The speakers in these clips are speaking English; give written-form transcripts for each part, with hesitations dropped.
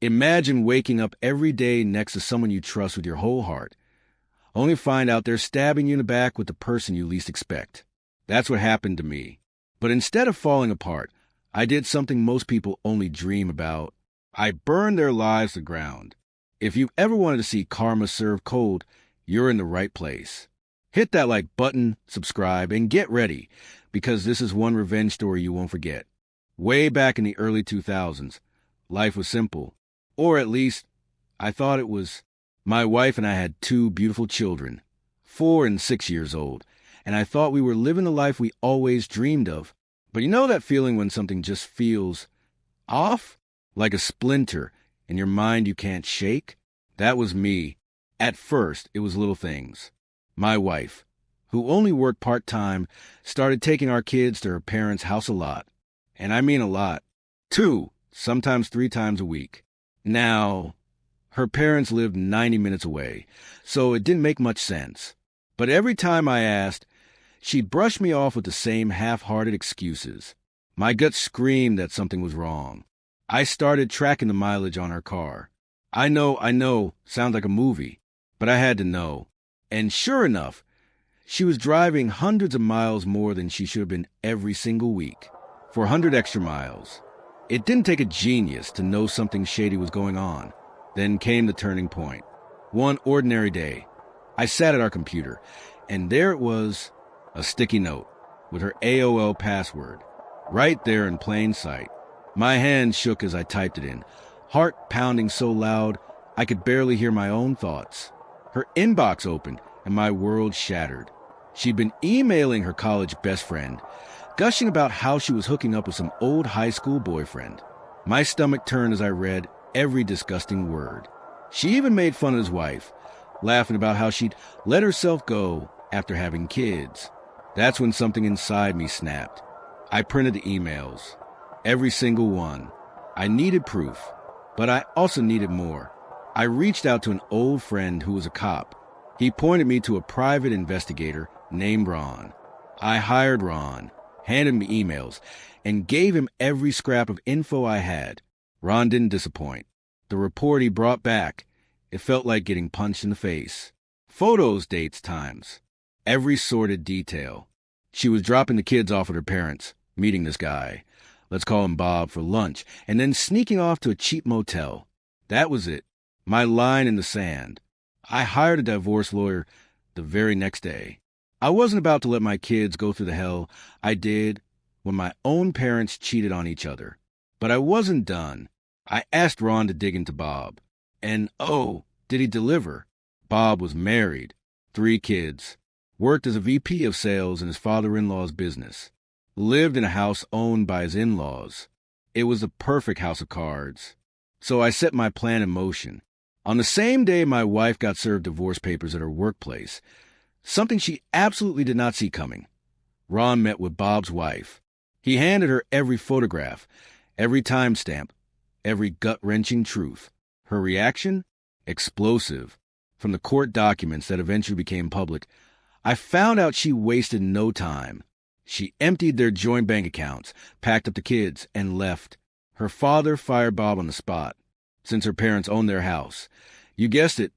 Imagine waking up every day next to someone you trust with your whole heart, only to find out they're stabbing you in the back with the person you least expect. That's what happened to me. But instead of falling apart, I did something most people only dream about. I burned their lives to the ground. If you've ever wanted to see karma served cold, you're in the right place. Hit that like button, subscribe, and get ready, because this is one revenge story you won't forget. Way back in the early 2000s, life was simple. Or at least, I thought it was. My wife and I had 2 beautiful children, 4 and 6 years old, and I thought we were living the life we always dreamed of. But you know that feeling when something just feels off? Like a splinter in your mind you can't shake? That was me. At first, it was little things. My wife, who only worked part-time, started taking our kids to her parents' house a lot. And I mean a lot. 2, sometimes 3 times a week. Now, her parents lived 90 minutes away, so it didn't make much sense. But every time I asked, she'd brush me off with the same half-hearted excuses. My gut screamed that something was wrong. I started tracking the mileage on her car. I know, sounds like a movie, but I had to know. And sure enough, she was driving hundreds of miles more than she should have been every single week, for 100 extra miles. It didn't take a genius to know something shady was going on. Then came the turning point. One ordinary day, I sat at our computer, and there it was, a sticky note with her AOL password, right there in plain sight. My hand shook as I typed it in, heart pounding so loud I could barely hear my own thoughts. Her inbox opened, and my world shattered. She'd been emailing her college best friend, gushing about how she was hooking up with some old high school boyfriend. My stomach turned as I read every disgusting word. She even made fun of his wife, laughing about how she'd let herself go after having kids. That's when something inside me snapped. I printed the emails, every single one. I needed proof, but I also needed more. I reached out to an old friend who was a cop. He pointed me to a private investigator named Ron. I hired Ron, handed him emails, and gave him every scrap of info I had. Ron didn't disappoint. The report he brought back, it felt like getting punched in the face. Photos, dates, times. Every sordid detail. She was dropping the kids off at her parents', meeting this guy, let's call him Bob, for lunch, and then sneaking off to a cheap motel. That was it. My line in the sand. I hired a divorce lawyer the very next day. I wasn't about to let my kids go through the hell I did when my own parents cheated on each other. But I wasn't done. I asked Ron to dig into Bob. And oh, did he deliver? Bob was married, 3 kids, worked as a VP of sales in his father-in-law's business, lived in a house owned by his in-laws. It was the perfect house of cards. So I set my plan in motion. On the same day my wife got served divorce papers at her workplace, something she absolutely did not see coming, Ron met with Bob's wife. He handed her every photograph, every timestamp, every gut-wrenching truth. Her reaction? Explosive. From the court documents that eventually became public, I found out she wasted no time. She emptied their joint bank accounts, packed up the kids, and left. Her father fired Bob on the spot, since her parents owned their house. You guessed it,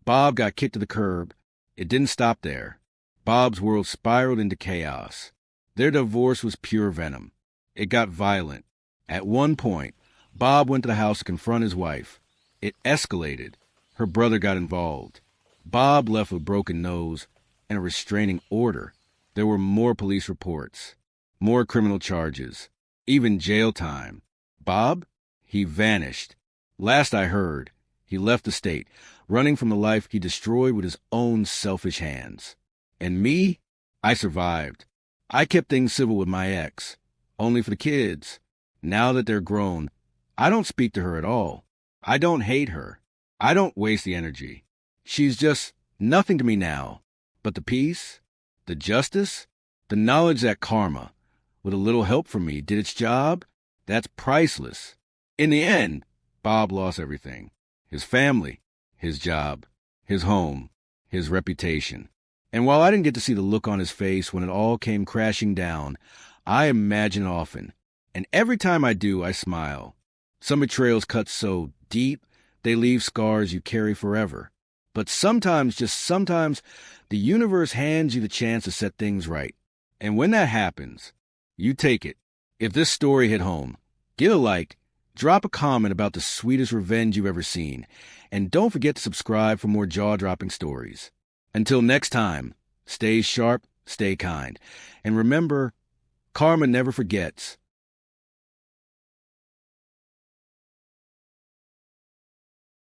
Bob got kicked to the curb. It didn't stop there. Bob's world spiraled into chaos. Their divorce was pure venom. It got violent. At one point, Bob went to the house to confront his wife. It escalated. Her brother got involved. Bob left with a broken nose and a restraining order. There were more police reports, more criminal charges, even jail time. Bob? He vanished. Last I heard, he left the state, running from the life he destroyed with his own selfish hands. And me? I survived. I kept things civil with my ex, only for the kids. Now that they're grown, I don't speak to her at all. I don't hate her. I don't waste the energy. She's just nothing to me now. But the peace, the justice, the knowledge that karma, with a little help from me, did its job, that's priceless. In the end, Bob lost everything. His family, his job, his home, his reputation. And while I didn't get to see the look on his face when it all came crashing down, I imagine often. And every time I do, I smile. Some betrayals cut so deep, they leave scars you carry forever. But sometimes, just sometimes, the universe hands you the chance to set things right. And when that happens, you take it. If this story hit home, give a like, drop a comment about the sweetest revenge you've ever seen, and don't forget to subscribe for more jaw-dropping stories. Until next time, stay sharp, stay kind, and remember, karma never forgets.